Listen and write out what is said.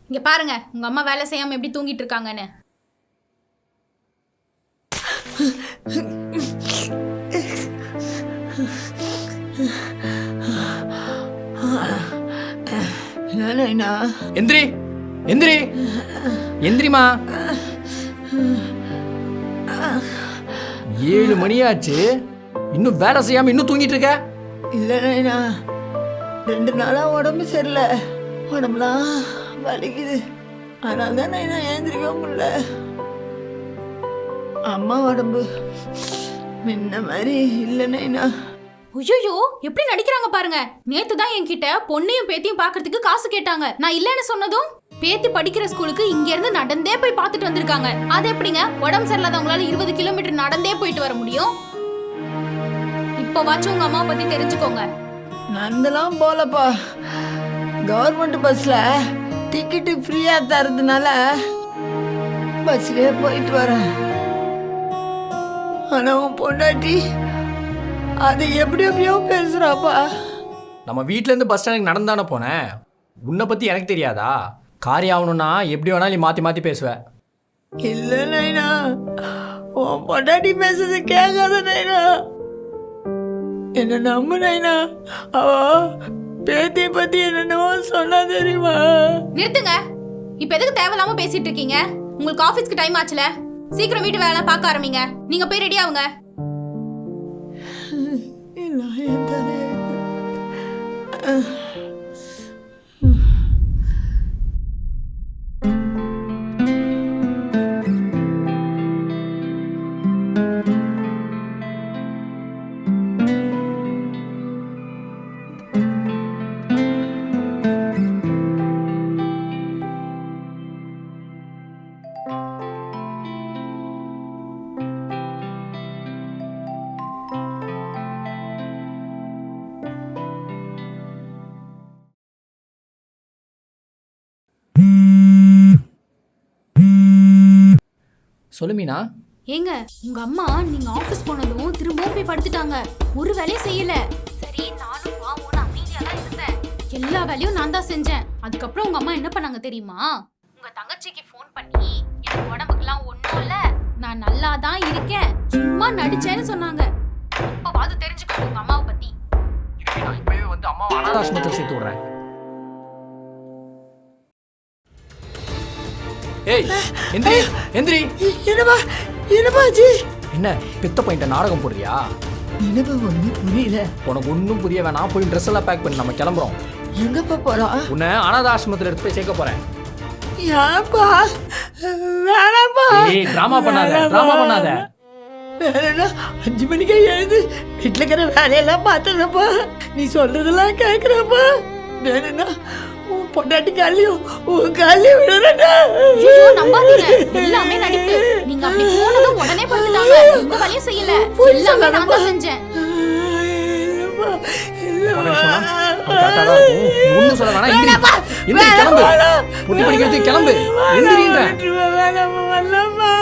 இங்க பாருங்க உங்க அம்மா வேலை செய்யாம எப்படி தூங்கிட்டு இருக்காங்கன்னு. எந்திரி எந்திரி எந்திரிமா. 7 மணியாச்சு, இன்னும் வேலை செய்யாம இன்னும் தூங்கிட்டு இருக்க? இல்லை நைனா, 2 நாளா உடம்பு சரியில்லை, உடம்புலாம் வலிக்குது, அதனால தான் நைனா ஏந்திரிக்க முடியல. அம்மா உடம்பு முன்ன மாதிரி இல்லை நைனா. ஐயோ எப்படி நடிக்கிறாங்க பாருங்க. நேத்து தான் என்கிட்ட பொண்ணையும் பேத்தியும் பாக்குறதுக்கு காசு கேட்டாங்க. நான் இல்லன்னு சொன்னதும் பேத்தி படிக்கிற ஸ்கூலுக்கு இங்க இருந்து நடந்தே போய் பார்த்துட்டு வந்திருக்காங்க. அது எப்படிங்க உடம்பு சரியில்லாதவங்களால 20 கிலோமீட்டர் நடந்தே போயிட்டு வர முடியும்? இப்போ வாச்சும் உங்க அம்மாவை பத்தி தெரிஞ்சுக்கோங்க. நடந்தெல்லாம் போலப்பா, கவர்மெண்ட் பஸ்ல டிக்கெட்டு ஃப்ரீயா தரதுனால பஸ்லயே போயிட்டு வரேன். ஆனா உன் பொண்டாட்டி அது எப்படி எப்படியோ பேசுறாப்பா. நம்ம வீட்ல இருந்து பஸ் ஸ்டாண்டுக்கு நடந்தானே போனேன். உன்னை பத்தி எனக்கு தெரியாதா? காரியம் ஆகணும்னா எப்படி வேணாலும் நீ மாத்தி மாத்தி பேசுவ. இல்ல நைனா, உன் பொண்டாட்டி பேசுறது கேட்காத நைனா, என்ன நம்பு நைனா. அவ பேத்தியை பத்தி என்னென்னவோ சொன்னா தெரியுமா? நிறுத்துங்க. இப்ப எதுக்கு தேவையில்லாம பேசிட்டு இருக்கீங்க? உங்களுக்கு ஆபீஸ்க்கு டைம் ஆச்சுல, சீக்கிரம் வீட்டு வேலை பார்க்க ஆரம்பிங்க. நீங்க போய் ரெடி ஆகுங்க. சொல்லு மீனா. ஏங்க உங்க அம்மா நீங்க ஆபீஸ் போனதும் திரும்பவும் போய் படுத்துட்டாங்க. ஒரு வேலையும் செய்யல. சரி நானும் பாவோன்னு அமைதியா தான் இருந்தேன். எல்லா வேலையும் நான் தான் செஞ்சேன். அதுக்கப்புறம் உங்க அம்மா என்ன பண்ணாங்க தெரியுமா? உங்க தங்கச்சிக்கு ஃபோன் பண்ணி எனக்கு உடம்புக்குலாம் ஒண்ணும் இல்ல, நான் நல்லா தான் இருக்கேன், சும்மா நடிச்சேன்னு சொன்னாங்க. இப்பவாது தெரிஞ்சுக்கோங்க உங்க அம்மாவை பத்தி. நான் இப்பவே வந்து அம்மாவை அனாதாசிரமத்தில் சேர்த்து விடுறேன். ஏய் எந்திரி எந்திரி. என்னப்பா என்னப்பாச்சு? என்ன பித்த பாயிண்ட நாடகம் போடுறியா? என்னப்பா ஒன்றும் புரியல. உனக்கு ஒன்றும் புரிய வேணாம், போய் ட்ரெஸ் எல்லாம் பேக் பண்ணி நம்ம கிளம்புறோம். எங்கப்பா போறோம்? உன்னை அனாதாசிரமத்தில் எடுத்து போய் சேர்க்க போறேன். ஏப்பா வேணாப்பா. ஏய் டிராமா பண்ணாத, டிராமா பண்ணாத. வேணா 5 மணிக்கே எழுந்து வீட்டில் இருக்கிற வேலையெல்லாம் பார்த்துறப்பா, நீ சொல்றதெல்லாம் கேட்குறப்பா. வேணும்னா உன் பொண்டாட்டி காலையும் உன் காலையும் விடுறா. ஐயோ நம்பாதீங்க, எல்லாமே நடிப்பு. நீங்க அப்படி போனதும் உடனே படுத்துட்டாங்க. எந்த வேலையும் செய்யல, எல்லாமே நான் தான் செஞ்சேன். ஒன்னும் சொல்ல வேணாம், எந்திரி எந்திரி கிளம்பு. புத்தி படிக்கிறதுக்கு கிளம்பு, எந்திரின்ற. வேணாமா.